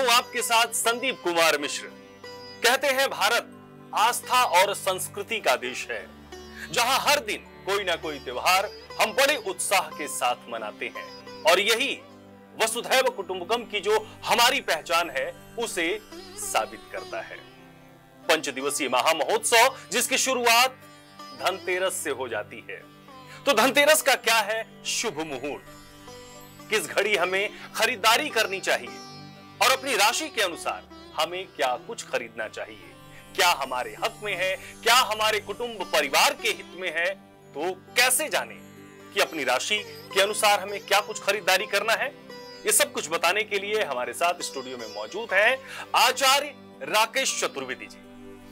हूं आपके साथ संदीप कुमार मिश्र। कहते हैं भारत आस्था और संस्कृति का देश है, जहां हर दिन कोई ना कोई त्योहार हम बड़े उत्साह के साथ मनाते हैं और यही वसुधैव कुटुंबकम की जो हमारी पहचान है उसे साबित करता है। पंचदिवसीय महामहोत्सव जिसकी शुरुआत धनतेरस से हो जाती है। तो धनतेरस का क्या है शुभ मुहूर्त, किस घड़ी हमें खरीदारी करनी चाहिए और अपनी राशि के अनुसार हमें क्या कुछ खरीदना चाहिए, क्या हमारे हक में है, क्या हमारे कुटुंब परिवार के हित में है। तो कैसे जाने कि अपनी राशि के अनुसार हमें क्या कुछ खरीदारी करना है, ये सब कुछ बताने के लिए हमारे साथ स्टूडियो में मौजूद हैं आचार्य राकेश चतुर्वेदी जी।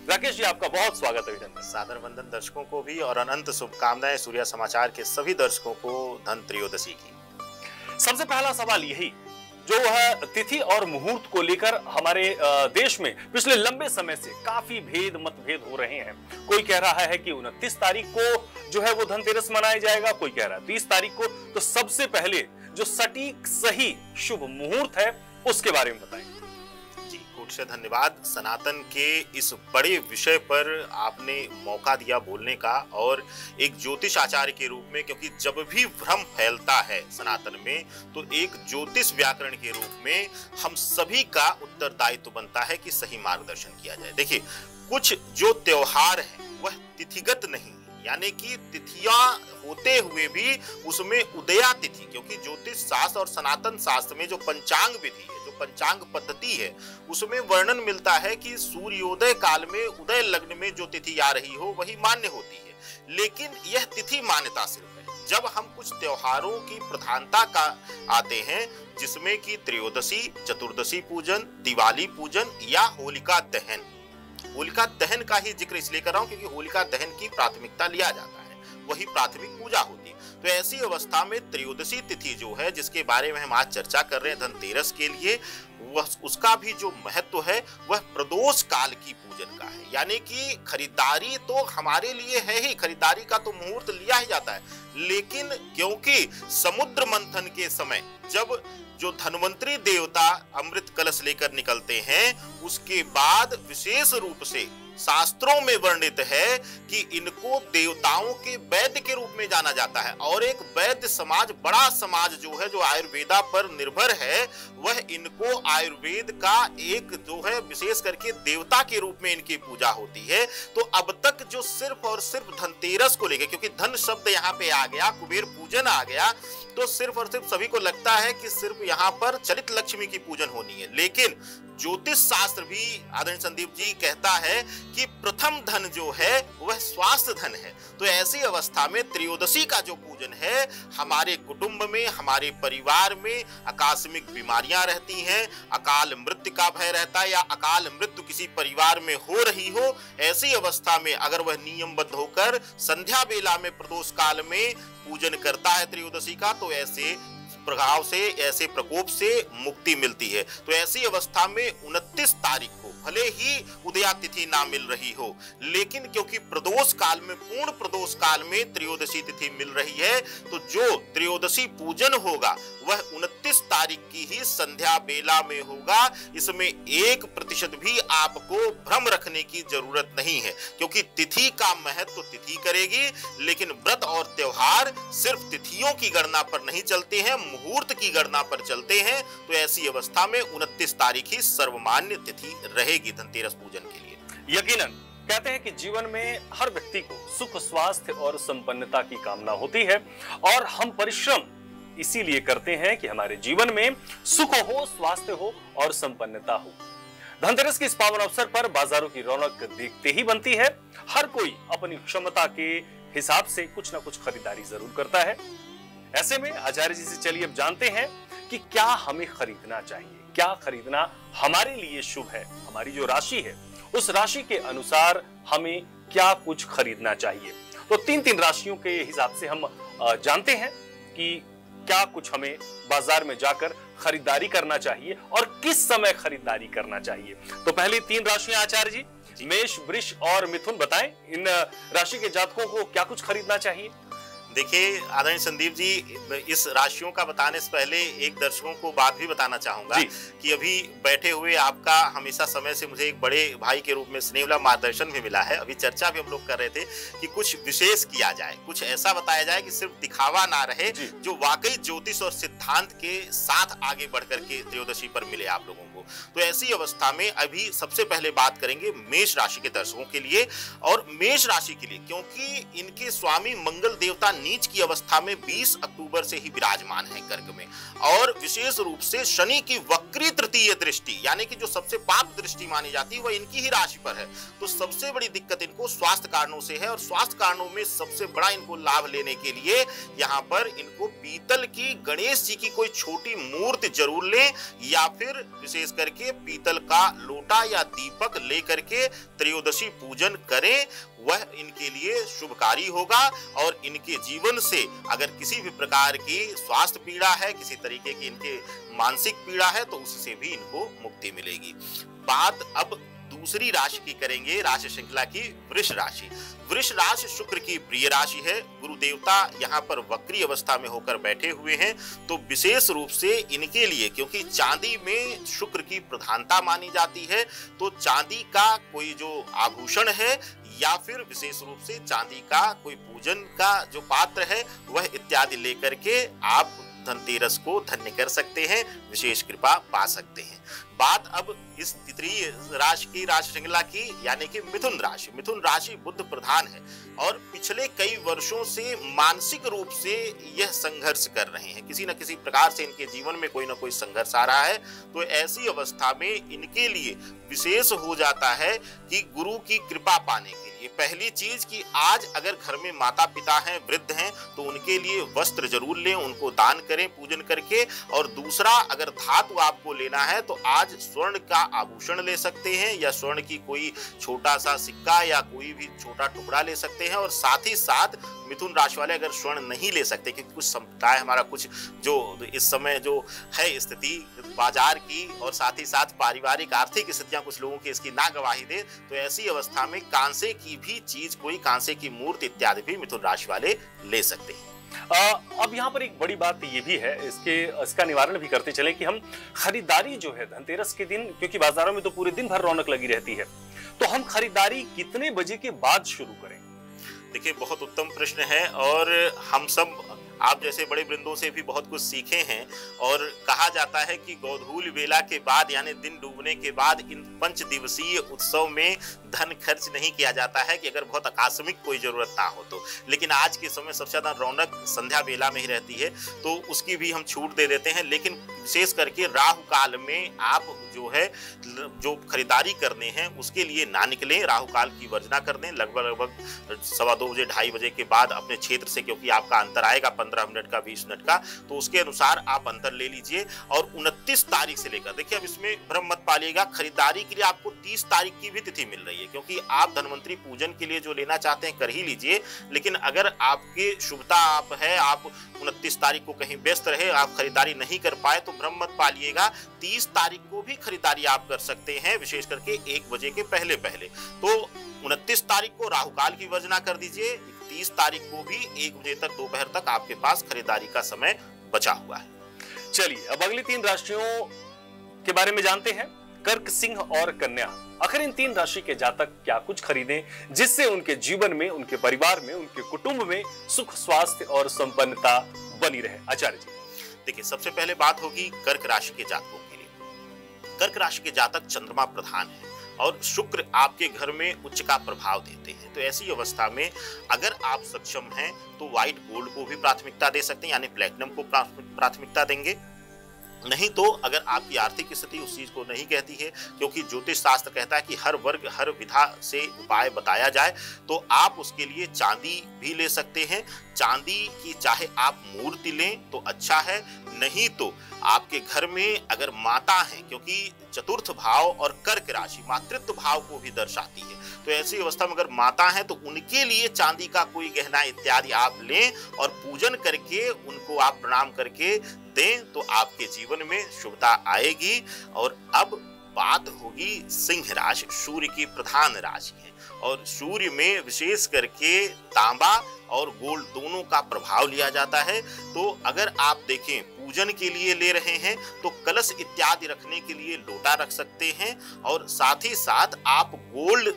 राकेश जी, आपका बहुत स्वागत है। अभिनंदन, सादर वंदन दर्शकों को भी और अनंत शुभकामनाएं सूर्या समाचार के सभी दर्शकों को धन त्रयोदशी की। सबसे पहला सवाल यही जो वह तिथि और मुहूर्त को लेकर हमारे देश में पिछले लंबे समय से काफी मतभेद हो रहे हैं। कोई कह रहा है कि 29 तारीख को जो है वो धनतेरस मनाया जाएगा, कोई कह रहा है 30 तारीख को। तो सबसे पहले जो सटीक सही शुभ मुहूर्त है उसके बारे में बताएं। से धन्यवाद। सनातन के इस बड़े विषय पर आपने मौका दिया बोलने का, और एक ज्योतिष आचार्य के रूप में, क्योंकि जब भी भ्रम फैलता है सनातन में तो एक ज्योतिष व्याकरण के रूप में हम सभी का उत्तरदायित्व बनता है कि सही मार्गदर्शन किया जाए। देखिए, कुछ जो त्योहार है वह तिथिगत नहीं, यानी कि तिथियां होते हुए भी उसमें उदया तिथि, क्योंकि ज्योतिष शास्त्र और सनातन शास्त्र में जो पंचांग विधि है, जो पंचांग पद्धति है, उसमें वर्णन मिलता है कि सूर्योदय काल में उदय लग्न में जो तिथि आ रही हो वही मान्य होती है। लेकिन यह तिथि मान्यता सिर्फ है जब हम कुछ त्योहारों की प्रधानता का आते हैं, जिसमें कि त्रयोदशी, चतुर्दशी पूजन, दिवाली पूजन या होलिका दहन। होलिका दहन का ही जिक्र इसलिए कर रहा हूं क्योंकि होलिका दहन की प्राथमिकता लिया जाता है, वही प्राथमिक पूजा होती है। तो ऐसी अवस्था में त्रयोदशी तिथि जो है, जिसके बारे में हम आज चर्चा कर रहे हैं धनतेरस के लिए, वह उसका भी जो महत्व है वह प्रदोष काल की पूजन का है। यानी कि खरीदारी तो हमारे लिए है ही, खरीदारी का तो मुहूर्त लिया ही जाता है, लेकिन क्योंकि समुद्र मंथन के समय जब जो धन्वंतरी देवता अमृत कलश लेकर निकलते हैं, उसके बाद विशेष रूप से शास्त्रों में वर्णित है कि इनको देवताओं के वैद्य के रूप में जाना जाता है। और एक वैद्य समाज, बड़ा समाज जो है, जो आयुर्वेदा पर निर्भर है, वह इनको आयुर्वेद का एक जो है विशेष करके देवता के रूप में इनकी पूजा होती है। तो अब तक जो सिर्फ और सिर्फ धनतेरस को लेकर, क्योंकि धन शब्द यहाँ पे आ गया, कुबेर पूजन आ गया, तो सिर्फ और सिर्फ सभी को लगता है कि सिर्फ यहाँ पर चलित लक्ष्मी की पूजन होनी है। लेकिन ज्योतिष शास्त्र भी आदरणीय संदीप जी कहता है कि प्रथम धन जो है वह स्वास्थ्य धन है। तो ऐसी अवस्था में त्रयोदशी का जो पूजन है, हमारे कुटुंब में, हमारे परिवार में आकस्मिक बीमारियां रहती हैं, अकाल मृत्यु का भय रहता है, या अकाल मृत्यु किसी परिवार में हो रही हो, ऐसी अवस्था में अगर वह नियमबद्ध होकर संध्या बेला में प्रदोष काल में पूजन करता है त्रयोदशी का, तो ऐसे प्रभाव से, ऐसे प्रकोप से मुक्ति मिलती है। तो ऐसी अवस्था में 29 तारीख को भले ही उदया तिथि ना मिल रही हो, लेकिन क्योंकि प्रदोष काल में, पूर्ण प्रदोष काल में त्रयोदशी तिथि मिल रही है, तो जो त्रयोदशी पूजन होगा वह 29 तारीख की ही संध्या बेला में होगा। इसमें 1% भी आपको भ्रम रखने की जरूरत नहीं है, क्योंकि तिथि का महत्व तिथि करेगी, लेकिन व्रत और त्योहार सिर्फ तिथियों की गणना पर नहीं चलते हैं, मुहूर्त की गणना पर चलते हैं। तो ऐसी अवस्था में 29 तारीख ही सर्वमान्य तिथि रहेगी धनतेरस पूजन के लिए। यकीनन कहते हैं कि जीवन में हर व्यक्ति को सुख, स्वास्थ्य और संपन्नता की कामना होती है, और हम परिश्रम इसीलिए करते हैं कि हमारे जीवन में सुख हो, स्वास्थ्य हो और संपन्नता हो। धनतेरस के इस पावन अवसर पर बाजारों की रौनक देखते ही बनती है। हर कोई अपनी क्षमता के हिसाब से कुछ ना कुछ खरीदारी जरूर करता है। ऐसे में आचार्य जी से चलिए अब जानते हैं कि क्या हमें खरीदना चाहिए, क्या खरीदना हमारे लिए शुभ है, हमारी जो राशि है उस राशि के अनुसार हमें क्या कुछ खरीदना चाहिए। तो 3 राशियों के हिसाब से हम जानते हैं कि क्या कुछ हमें बाजार में जाकर खरीदारी करना चाहिए और किस समय खरीदारी करना चाहिए। तो पहली 3 राशियां आचार्य जी, मेष, वृष और मिथुन, बताएं इन राशि के जातकों को क्या कुछ खरीदना चाहिए। देखिए आदरणीय संदीप जी, इस राशियों का बताने से पहले एक दर्शकों को बात भी बताना चाहूंगा कि अभी बैठे हुए आपका हमेशा समय से मुझे एक बड़े भाई के रूप में स्नेहला मार्गदर्शन भी मिला है। अभी चर्चा भी हम लोग कर रहे थे कि कुछ विशेष किया जाए, कुछ ऐसा बताया जाए कि सिर्फ दिखावा ना रहे, जो वाकई ज्योतिष और सिद्धांत के साथ आगे बढ़ करके त्रयोदशी पर मिले आप लोगों को। तो ऐसी अवस्था में अभी सबसे पहले बात करेंगे मेष राशि के दर्शकों के लिए और मेष राशि के लिए, क्योंकि इनके स्वामी मंगल देवता नीच की अवस्था में 20 अक्टूबर से ही विराजमान है कर्क में, और विशेष रूप से शनि की वक्री तृतीय दृष्टि यानी कि जो सबसे पाप दृष्टि मानी जाती है वह इनकी ही राशि पर है। तो सबसे बड़ी दिक्कत इनको स्वास्थ्य कारणों से है, और स्वास्थ्य कारणों में सबसे बड़ा इनको लाभ लेने के लिए यहाँ पर इनको पीतल की गणेश जी की कोई छोटी मूर्ति जरूर लें, या फिर विशेष करके पीतल का लोटा या दीपक लेकर के त्रयोदशी पूजन करें। वह इनके लिए शुभकारी होगा, और इनके जीवन से अगर किसी भी प्रकार की स्वास्थ्य पीड़ा है, किसी तरीके की इनके मानसिक पीड़ा है, तो उससे भी इनको मुक्ति मिलेगी। बात अब दूसरी राशि की करेंगे, राशि श्रृंखला की वृष राशि। वृष राशि शुक्र की प्रिय राशि है। गुरु देवता यहाँ पर वक्री अवस्था में होकर बैठे हुए हैं, तो विशेष रूप से इनके लिए, क्योंकि चांदी में शुक्र की प्रधानता मानी जाती है, तो चांदी का कोई जो आभूषण है या फिर विशेष रूप से चांदी का कोई पूजन का जो पात्र है वह इत्यादि लेकर के आप धनतेरस को धन्य कर सकते हैं, विशेष कृपा पा सकते हैं। बात अब इस तृतीय राशि की, राशि श्रृंखला की, यानी कि मिथुन राशि। मिथुन राशि बुध प्रधान है और पिछले कई वर्षों से मानसिक रूप से यह संघर्ष कर रहे हैं, किसी न किसी प्रकार से इनके जीवन में कोई ना कोई संघर्ष आ रहा है। तो ऐसी अवस्था में इनके लिए विशेष हो जाता है कि गुरु की कृपा पाने के लिए पहली चीज कि आज अगर घर में माता पिता हैं, वृद्ध हैं, तो उनके लिए वस्त्र जरूर लें, उनको दान करें पूजन करके। और दूसरा, अगर धातु आपको लेना है तो आज स्वर्ण का आभूषण ले सकते हैं, या स्वर्ण की कोई छोटा सा सिक्का या कोई भी छोटा टुकड़ा ले सकते हैं। और साथ ही साथ मिथुन राशि वाले अगर स्वर्ण नहीं ले सकते, क्योंकि कुछ समुदाय हमारा कुछ जो इस समय जो है स्थिति बाजार की और साथ ही साथ पारिवारिक आर्थिक स्थितियां कुछ लोगों की इसकी ना गवाही दे, तो ऐसी अवस्था में कांसे की भी चीज, कोई कांसे की मूर्ति इत्यादि भी मिथुन राशि वाले ले सकते हैं। अब यहाँ पर एक बड़ी बात ये भी है, इसका निवारण भी करते चले कि हम खरीदारी जो है धनतेरस के दिन, क्योंकि बाजारों में तो पूरे दिन भर रौनक लगी रहती है, तो हम खरीदारी कितने बजे के बाद शुरू करें? देखिए, बहुत उत्तम प्रश्न है, और हम सब आप जैसे बड़े वृंदों से भी बहुत कुछ सीखे हैं। और कहा जाता है कि गोधूल वेला के बाद यानी दिन डूबने के बाद इन 5 दिवसीय उत्सव में धन खर्च नहीं किया जाता है, कि अगर बहुत आकस्मिक कोई जरूरत ना हो तो। लेकिन आज के समय सबसे ज्यादा रौनक संध्या बेला में ही रहती है, तो उसकी भी हम छूट दे देते हैं। लेकिन विशेष करके राहु काल में आप जो खरीदारी करने हैं उसके लिए ना निकलें, राहु काल की वर्जना कर दें। लगभग 2:15 बजे 2:30 बजे के बाद अपने क्षेत्र से, क्योंकि आपका अंतर आएगा 15 मिनट का 20 मिनट का, तो उसके अनुसार आप अंतर ले लीजिए। और 29 तारीख से लेकर, देखिए अब इसमें भ्रम मत पालिएगा, खरीदारी के लिए आपको 30 तारीख की भी तिथि मिल रही है, क्योंकि आप धनवंतरी पूजन के लिए जो लेना चाहते हैं कर ही लीजिए। लेकिन अगर आपकी शुभता आप है, आप 29 तारीख को कहीं व्यस्त रहे, आप खरीदारी नहीं कर पाए, तो भ्रम मत पालिएगा, 30 तारीख को भी खरीदारी आप कर सकते हैं, विशेष करके 1 बजे के पहले पहले। तो 29 तारीख को राहु काल की वर्जना कर दीजिए, 30 तारीख को भी 1 बजे तक दोपहर तक आपके पास खरीदारी का समय बचा हुआ है। चलिए अब अगली 3 राशियों के बारे में जानते हैं। कर्क, सिंह और कन्या। आखिर इन 3 राशि के जातक क्या कुछ खरीदें जिससे उनके जीवन में, उनके परिवार में, उनके कुटुंब में सुख, स्वास्थ्य और संपन्नता बनी रहे? आचार्य जी, देखिए सबसे पहले बात होगी कर्क राशि के जातकों के लिए। कर्क राशि के जातक चंद्रमा प्रधान है और शुक्र आपके घर में उच्च का प्रभाव देते हैं। तो ऐसी अवस्था में अगर आप सक्षम हैं तो व्हाइट गोल्ड को भी प्राथमिकता दे सकते हैं, यानी प्लेटिनम को प्राथमिकता देंगे। नहीं तो अगर आपकी आर्थिक स्थिति उस चीज को नहीं कहती है, क्योंकि ज्योतिष शास्त्र कहता है कि हर वर्ग हर विधा से उपाय बताया जाए, तो आप उसके लिए चांदी भी ले सकते हैं। चांदी की चाहे आप मूर्ति लें तो अच्छा है, नहीं तो आपके घर में अगर माता है, क्योंकि चतुर्थ भाव और कर्क राशि मातृत्व भाव को भी दर्शाती है, तो ऐसी अवस्था में अगर माता है तो उनके लिए चांदी का कोई गहना इत्यादि आप लें और पूजन करके उनको आप प्रणाम करके दें, तो आपके जीवन में शुभता आएगी। और अब बात होगी सिंह राशि, सूर्य की प्रधान राशि है, और सूर्य में विशेष करके तांबा और गोल्ड दोनों का प्रभाव लिया जाता है। तो अगर आप देखें पूजन के लिए ले रहे हैं तो कलश इत्यादि रखने के लिए लोटा रख सकते हैं, और साथ ही साथ आप गोल्ड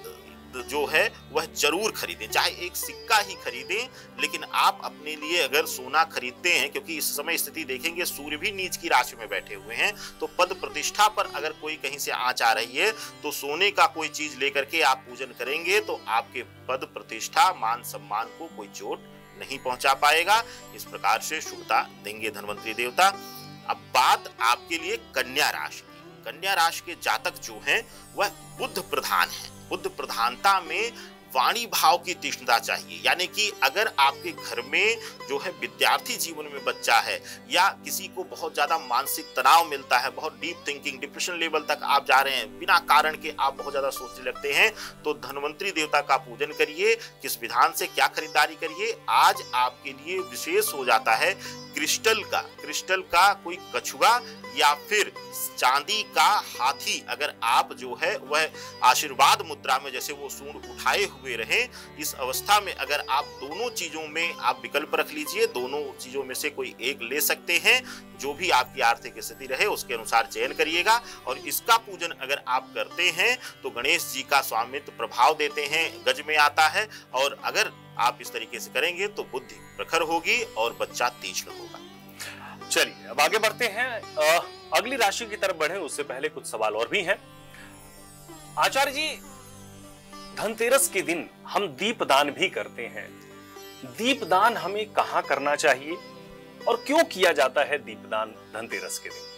जो है वह जरूर खरीदें, चाहे एक सिक्का ही खरीदें, लेकिन आप अपने लिए अगर सोना खरीदते हैं, क्योंकि इस समय स्थिति देखेंगे सूर्य भी नीच की राशि में बैठे हुए हैं, तो पद प्रतिष्ठा पर अगर कोई कहीं से आंच आ रही है तो सोने का कोई चीज लेकर के आप पूजन करेंगे तो आपके पद प्रतिष्ठा मान सम्मान को कोई चोट नहीं पहुंचा पाएगा। इस प्रकार से शुभता देंगे धनवंतरी देवता। अब बात आपके लिए कन्या राशि की। कन्या राशि के जातक जो हैं वह बुध प्रधान है। बुध प्रधानता में वाणी भाव की तीक्ष्णता चाहिए, यानी कि अगर आपके घर में जो है विद्यार्थी जीवन में बच्चा है या किसी को बहुत ज्यादा मानसिक तनाव मिलता है, बहुत डीप थिंकिंग डिप्रेशन लेवल तक आप जा रहे हैं, बिना कारण के आप बहुत ज्यादा सोचने लगते हैं, तो धनवंतरी देवता का पूजन करिए। किस विधान से क्या खरीदारी करिए, आज आपके लिए विशेष हो जाता है क्रिस्टल का कोई कछुआ या फिर चांदी का हाथी, अगर आप जो है वह आशीर्वाद मुद्रा में जैसे वो सूंड उठाए हुए रहे, इस अवस्था में अगर आप दोनों चीजों में आप विकल्प रख लीजिए, दोनों चीजों में से कोई एक ले सकते हैं, जो भी आपकी आर्थिक स्थिति रहे उसके अनुसार चयन करिएगा। और इसका पूजन अगर आप करते हैं तो गणेश जी का स्वामित्व प्रभाव देते हैं, गज में आता है, और अगर आप इस तरीके से करेंगे तो बुद्धि प्रखर होगी और बच्चा तीक्ष्ण होगा। चलिए अब आगे बढ़ते हैं, अगली राशि की तरफ बढ़े उससे पहले कुछ सवाल और भी हैं। आचार्य जी, धनतेरस के दिन हम दीपदान भी करते हैं, दीपदान हमें कहां करना चाहिए और क्यों किया जाता है दीपदान धनतेरस के दिन?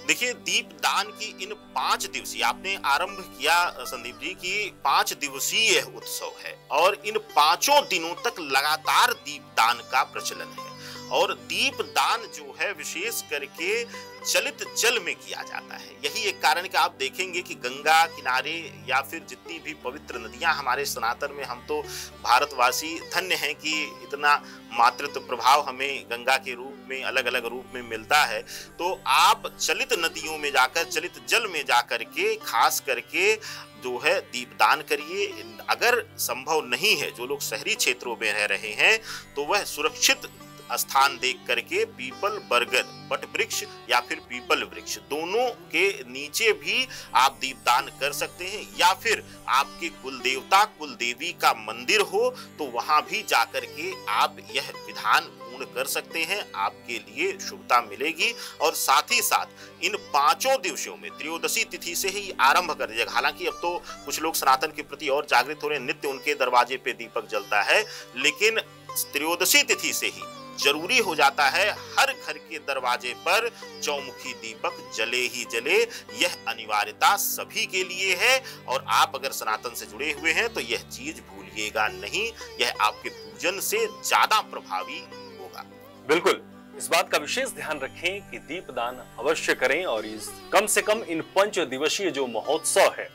देखिए, दीपदान की इन 5 दिवसीय आपने आरंभ किया संदीप जी की 5 दिवसीय उत्सव है, और इन 5 दिनों तक लगातार दीपदान का प्रचलन है। और दीपदान जो है विशेष करके चलित जल में किया जाता है। यही एक कारण कि आप देखेंगे कि गंगा किनारे या फिर जितनी भी पवित्र नदियां हमारे सनातन में, हम तो भारतवासी धन्य हैं कि इतना मातृत्व प्रभाव हमें गंगा के रूप में अलग अलग रूप में मिलता है। तो आप चलित नदियों में जाकर, चलित जल में जाकर के खास करके जो है दीपदान करिए। अगर संभव नहीं है, जो लोग शहरी क्षेत्रों में रह रहे हैं, तो वह सुरक्षित स्थान देख करके पीपल, बरगद, बट वृक्ष या फिर पीपल वृक्ष दोनों के नीचे भी आप दीपदान कर सकते हैं, या फिर आपके कुल देवता कुल देवी का मंदिर हो तो वहां भी जाकर के आप यह विधान पूर्ण कर सकते हैं, आपके लिए शुभता मिलेगी। और साथ ही साथ इन 5 दिवसों में त्रयोदशी तिथि से ही आरंभ कर दीजिएगा। हालांकि अब तो कुछ लोग सनातन के प्रति और जागृत हो रहे हैं, नित्य उनके दरवाजे पे दीपक जलता है, लेकिन त्रयोदशी तिथि से ही जरूरी हो जाता है हर घर के दरवाजे पर चौमुखी दीपक जले ही जले। यह अनिवार्यता सभी के लिए है, और आप अगर सनातन से जुड़े हुए हैं तो यह चीज भूलिएगा नहीं, यह आपके पूजन से ज्यादा प्रभावी होगा। बिल्कुल, इस बात का विशेष ध्यान रखें कि दीपदान अवश्य करें, और इस कम से कम इन 5 दिवसीय जो महोत्सव है,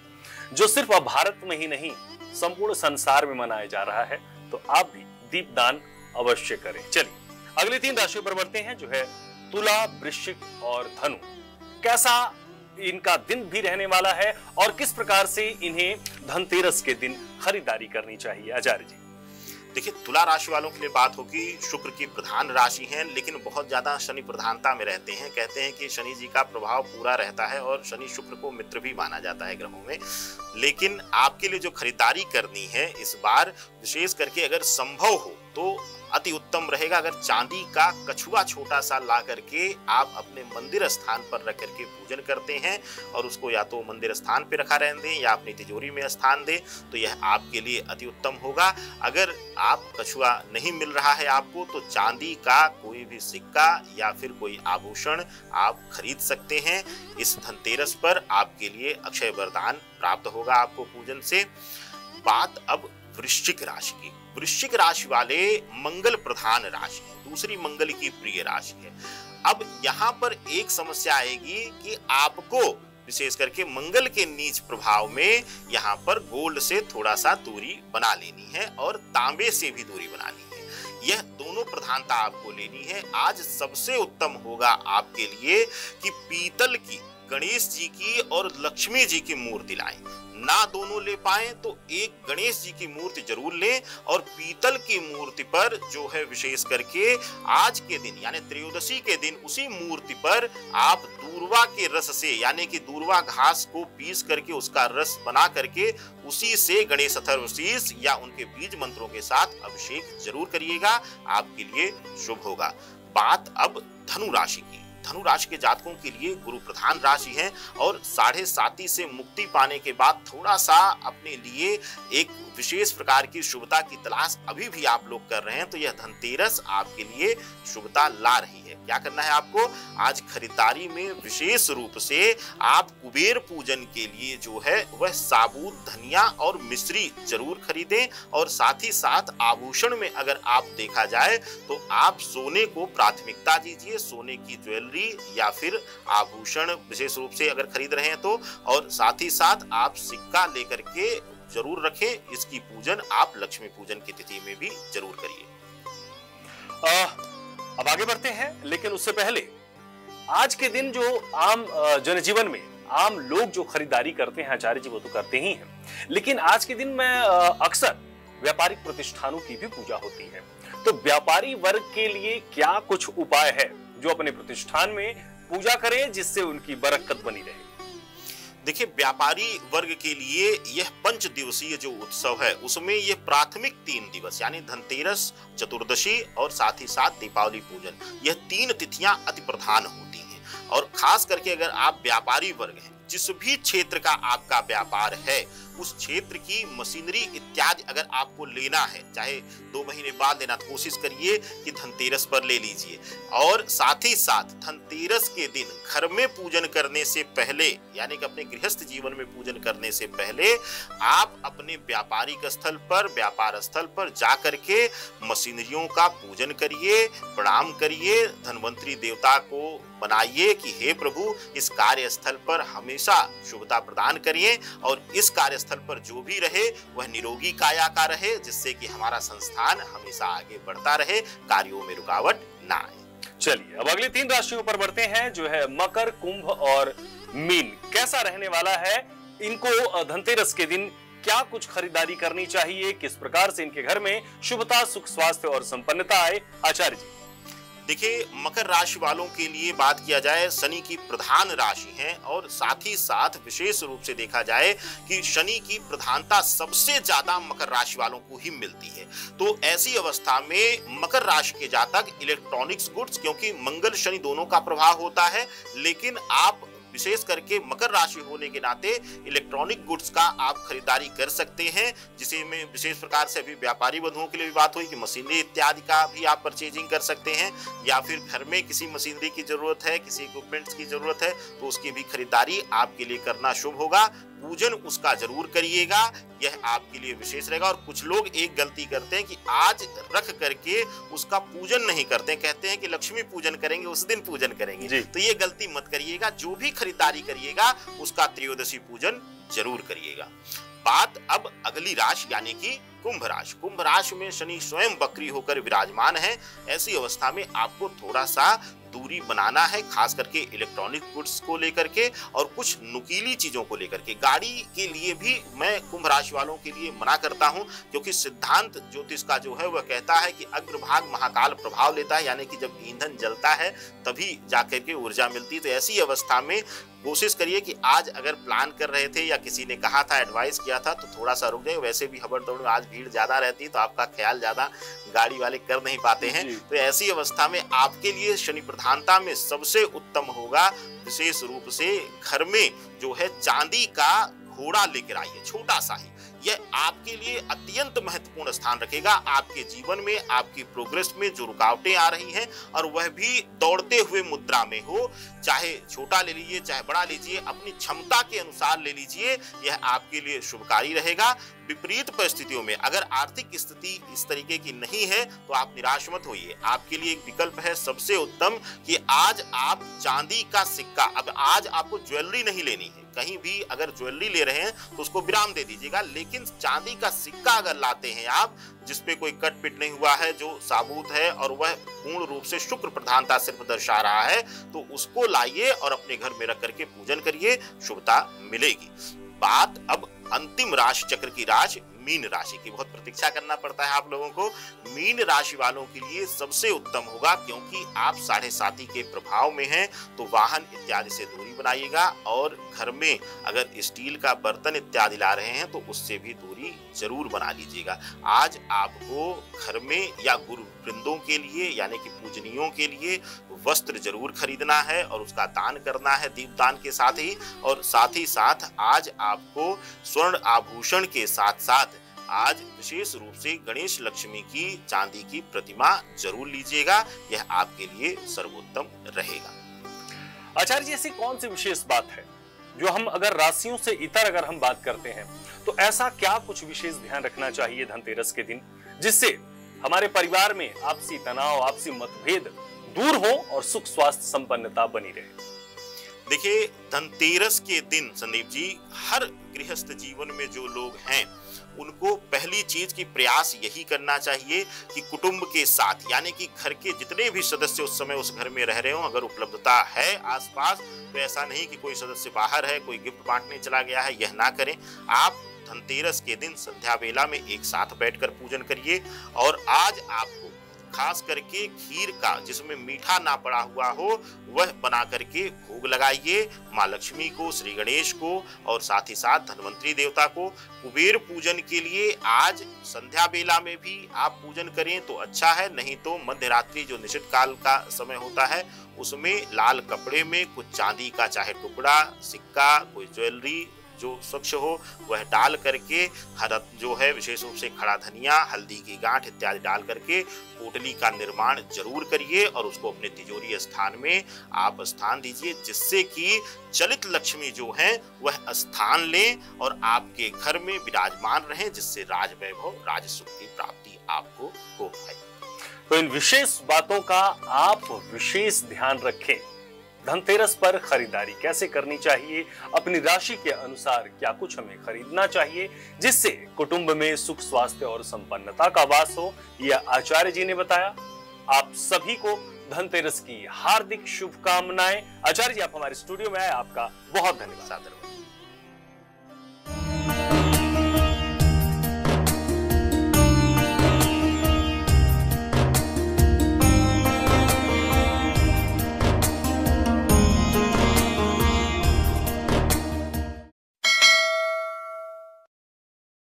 जो सिर्फ अब भारत में ही नहीं संपूर्ण संसार में मनाया जा रहा है, तो आप भी दीपदान अवश्य करें। चलिए अगली 3 राशियों पर बढ़ते हैं, जो है तुला, वृश्चिक और धनु। कैसा इनका दिन भी रहने वाला है और किस प्रकार से इन्हें धनतेरस के दिन खरीदारी करनी चाहिए आचार्य जी? देखिए, तुला राशि वालों के लिए बात होगी, शुक्र की प्रधान राशि है, लेकिन बहुत ज्यादा शनि प्रधानता में रहते हैं। कहते हैं कि शनि जी का प्रभाव पूरा रहता है और शनि शुक्र को मित्र भी माना जाता है ग्रहों में। लेकिन आपके लिए जो खरीदारी करनी है इस बार, विशेष करके अगर संभव हो तो अति उत्तम रहेगा अगर चांदी का कछुआ छोटा सा ला करके आप अपने मंदिर स्थान पर रख करके पूजन करते हैं, और उसको या तो मंदिर स्थान पे रखा रहने दें या अपनी तिजोरी में स्थान दें, तो यह आपके लिए अति उत्तम होगा। अगर आप कछुआ नहीं मिल रहा है आपको, तो चांदी का कोई भी सिक्का या फिर कोई आभूषण आप खरीद सकते हैं। इस धनतेरस पर आपके लिए अक्षय वरदान प्राप्त होगा आपको पूजन से। बात अब वृश्चिक राशि की। वृश्चिक राशि वाले मंगल प्रधान राशि है, दूसरी मंगल की प्रिय राशि है। अब यहाँ पर एक समस्या आएगी कि आपको विशेष करके मंगल के नीच प्रभाव में यहाँ पर गोल्ड से थोड़ा सा दूरी बना लेनी है और तांबे से भी दूरी बनानी है। यह दोनों प्रधानता आपको लेनी है। आज सबसे उत्तम होगा आपके लिए कि पीतल की गणेश जी की और लक्ष्मी जी की मूर्ति लाएं। ना दोनों ले पाए तो एक गणेश जी की मूर्ति जरूर लें और पीतल की मूर्ति पर जो है विशेष करके आज के दिन यानी त्रयोदशी के दिन उसी मूर्ति पर आप दूर्वा के रस से यानी कि दूर्वा घास को पीस करके उसका रस बना करके उसी से गणेश अथर्वशीष या उनके बीज मंत्रों के साथ अभिषेक जरूर करिएगा, आपके लिए शुभ होगा। बात अब धनु राशि की। धनु राशि के जातकों के लिए गुरु प्रधान राशि है और 7.5 से मुक्ति पाने के बाद थोड़ा सा अपने लिए एक विशेष प्रकार की शुभता की तलाश अभी भी आप लोग कर रहे हैं, तो यह धनतेरस आपके लिए शुभता ला रही है। क्या करना है आपको? आज खरीदारी में विशेष रूप से आप कुबेर पूजन के लिए जो है वह साबुत धनिया और मिश्री जरूर खरीदें और साथ ही साथ आभूषण में अगर आप देखा जाए तो आप सोने को प्राथमिकता दीजिए, सोने की ज्वेलरी या फिर आभूषण विशेष रूप से अगर खरीद रहे हैं तो, और साथ ही साथ आप सिक्का लेकर के जरूर रखें। इसकी पूजन आप लक्ष्मी पूजन की तिथि में भी जरूर करिए। अब आगे बढ़ते हैं, लेकिन उससे पहले आज के दिन जो आम जनजीवन में आम लोग जो खरीदारी करते हैं आचार्य जी वो तो करते ही हैं, लेकिन आज के दिन में अक्सर व्यापारिक प्रतिष्ठानों की भी पूजा होती है। तो व्यापारी वर्ग के लिए क्या कुछ उपाय है जो अपने प्रतिष्ठान में पूजा करें जिससे उनकी बरकत बनी रहे? देखिए, व्यापारी वर्ग के लिए यह 5 दिवसीय जो उत्सव है उसमें यह प्राथमिक 3 दिवस यानी धनतेरस, चतुर्दशी और साथ ही साथ दीपावली पूजन, यह 3 तिथियां अति प्रधान होती हैं। और खास करके अगर आप व्यापारी वर्ग हैं, जिस भी क्षेत्र का आपका व्यापार है उस क्षेत्र की मशीनरी इत्यादि अगर आपको लेना है, चाहे 2 महीने बाद लेना, तो कोशिश करिए कि धनतेरस पर ले लीजिए। और साथ ही साथ धनतेरस के दिन घर में पूजन करने से पहले यानी कि अपने गृहस्थ जीवन में पूजन करने से पहले आप अपने व्यापारिक स्थल पर, व्यापार स्थल पर जा करके मशीनरियों का पूजन करिए, प्रणाम करिए, धनवंतरी देवता को बनाइए कि हे प्रभु इस कार्यस्थल पर हमेशा शुभता प्रदान करिए और इस कार्यस्थल पर जो भी रहे वह निरोगी काया का रहे, जिससे कि हमारा संस्थान हमेशा आगे बढ़ता रहे, कार्यों में रुकावट ना आए। चलिए अब अगली 3 राशियों पर बढ़ते हैं, जो है मकर, कुंभ और मीन। कैसा रहने वाला है? इनको धनतेरस के दिन क्या कुछ खरीदारी करनी चाहिए? किस प्रकार से इनके घर में शुभता, सुख, स्वास्थ्य और संपन्नता आए? आचार्य जी। देखिए, मकर राशि वालों के लिए बात किया जाए, शनि की प्रधान राशि है और साथ ही साथ विशेष रूप से देखा जाए कि शनि की प्रधानता सबसे ज्यादा मकर राशि वालों को ही मिलती है। तो ऐसी अवस्था में मकर राशि के जातक इलेक्ट्रॉनिक्स गुड्स, क्योंकि मंगल शनि दोनों का प्रभाव होता है, लेकिन आप विशेष करके मकर राशि होने के नाते इलेक्ट्रॉनिक गुड्स का आप खरीदारी कर सकते हैं, जिसे में विशेष प्रकार से अभी व्यापारी बंधुओं के लिए भी बात हुई कि मशीनरी इत्यादि का भी आप परचेजिंग कर सकते हैं, या फिर घर में किसी मशीनरी की जरूरत है, किसी इक्विपमेंट्स की जरूरत है तो उसकी भी खरीदारी आपके लिए करना शुभ होगा। पूजन उसका जरूर करिएगा, यह आपके लिए विशेष रहेगा। और कुछ लोग एक गलती करते हैं कि आज रख करके उसका पूजन नहीं करते, कहते हैं कि लक्ष्मी पूजन करेंगे उस दिन पूजन करेंगे, तो ये गलती मत करिएगा। जो भी खरीदारी करिएगा उसका त्रयोदशी पूजन जरूर करिएगा। बात अब अगली राशि यानी कि कुंभ राशि। कुंभ राशि में शनि स्वयं वक्री होकर विराजमान है। ऐसी अवस्था में आपको थोड़ा सा दूरी बनाना है, खास करके इलेक्ट्रॉनिक गुड्स को लेकर के और कुछ नुकीली चीजों को लेकर के। गाड़ी के लिए भी मैं कुंभ राशि वालों के लिए मना करता हूं, क्योंकि सिद्धांत ज्योतिष का जो है वह कहता है कि अग्रभाग महाकाल प्रभाव लेता है, यानी कि जब ईंधन जलता है तभी जाकर के ऊर्जा मिलती है। तो ऐसी अवस्था में कोशिश करिए कि आज अगर प्लान कर रहे थे या किसी ने कहा था, एडवाइस किया था, तो थोड़ा सा रुक जाए। वैसे भी हबड़-दौड़ में आज भीड़ ज्यादा रहती है तो आपका ख्याल ज्यादा गाड़ी वाले कर नहीं पाते हैं। तो ऐसी अवस्था में आपके लिए शनि प्रधानता में सबसे उत्तम होगा विशेष रूप से घर में जो है चांदी का घोड़ा लेकर आइए, छोटा सा ही। यह आपके लिए अत्यंत महत्वपूर्ण स्थान रखेगा आपके जीवन में, आपकी प्रोग्रेस में जो रुकावटें आ रही हैं, और वह भी दौड़ते हुए मुद्रा में हो। चाहे छोटा ले लीजिए चाहे बड़ा लीजिए, अपनी क्षमता के अनुसार ले लीजिए, यह आपके लिए शुभकारी रहेगा। विपरीत परिस्थितियों में अगर आर्थिक स्थिति इस तरीके की नहीं है तो आप निराश मत होइए। आपके लिए एक विकल्प है सबसे उत्तम कि आज आप चांदी का सिक्का, अब आज आपको ज्वेलरी नहीं लेनी है, कहीं भी अगर ज्वेलरी ले रहे हैं तो उसको विराम दे दीजिएगा, लेकिन चांदी का सिक्का अगर लाते हैं आप जिसपे कोई कट पिट नहीं हुआ है, जो साबुत है और वह पूर्ण रूप से शुक्र प्रधानता सिर्फ दर्शा रहा है, तो उसको लाइए और अपने घर में रख करके पूजन करिए, शुभता मिलेगी। बात अब अंतिम राशि चक्र की राशि मीन राशि की। बहुत प्रतीक्षा करना पड़ता है आप लोगों को। मीन राशि वालों के लिए सबसे उत्तम होगा, क्योंकि आप 7.5 के प्रभाव में हैं, तो वाहन इत्यादि से दूरी बनाइएगा और घर में अगर स्टील का बर्तन इत्यादि ला रहे हैं तो उससे भी दूरी जरूर बना लीजिएगा। आज आपको घर में या गुरु वृंदों के लिए यानी कि पूजनियों के लिए वस्त्र जरूर खरीदना है और उसका दान करना है दीपदान के साथ ही। और साथ ही साथ आज आपको स्वर्ण आभूषण के साथ साथ आज विशेष रूप से गणेश लक्ष्मी की चांदी की प्रतिमा जरूर लीजिएगा, यह आपके लिए सर्वोत्तम रहेगा। आचार्य जी, ऐसी कौन सी विशेष बात है जो हम अगर राशियों से इतर अगर हम बात करते हैं तो ऐसा क्या कुछ विशेष ध्यान रखना चाहिए धनतेरस के दिन, जिससे हमारे परिवार में आपसी तनाव, आपसी मतभेद दूर हो और सुख स्वास्थ्य संपन्नता बनी रहे? देखिए, धनतेरस के दिन संदीप जी, हर गृहस्थ जीवन में जो लोग हैं उनको पहली चीज की प्रयास यही करना चाहिए कि कुटुंब के साथ यानी कि घर के जितने भी सदस्य उस समय उस घर में रह रहे हो, अगर उपलब्धता है आसपास, तो ऐसा नहीं कि कोई सदस्य बाहर है, कोई गिफ्ट बांटने चला गया है, यह ना करें। आप धनतेरस के दिन संध्या वेला में एक साथ बैठकर पूजन करिए और आज आपको खास करके खीर का जिसमें मीठा ना पड़ा हुआ हो वह बना करके भोग लगाइए माँ लक्ष्मी को, श्री गणेश को और साथ ही साथ धन्वंतरी देवता को। कुबेर पूजन के लिए आज संध्या बेला में भी आप पूजन करें तो अच्छा है, नहीं तो मध्य रात्रि जो निश्चित काल का समय होता है उसमें लाल कपड़े में कुछ चांदी का चाहे टुकड़ा, सिक्का, कोई ज्वेलरी जो स्वच्छ हो वह डाल करके, हरा जो है विशेष रूप से खड़ा धनिया, हल्दी की गांठ इत्यादि डाल करके पोटली का निर्माण जरूर करिए और उसको अपने तिजोरी स्थान में आप स्थान दीजिए, जिससे कि चलित लक्ष्मी जो है वह स्थान लें और आपके घर में विराजमान रहें, जिससे राज वैभव, राज सुख की प्राप्ति आपको हो पाए। तो इन विशेष बातों का आप विशेष ध्यान रखें। धनतेरस पर खरीदारी कैसे करनी चाहिए, अपनी राशि के अनुसार क्या कुछ हमें खरीदना चाहिए जिससे कुटुंब में सुख स्वास्थ्य और संपन्नता का वास हो, यह आचार्य जी ने बताया। आप सभी को धनतेरस की हार्दिक शुभकामनाएं। आचार्य जी, आप हमारे स्टूडियो में आए, आपका बहुत धन्यवाद।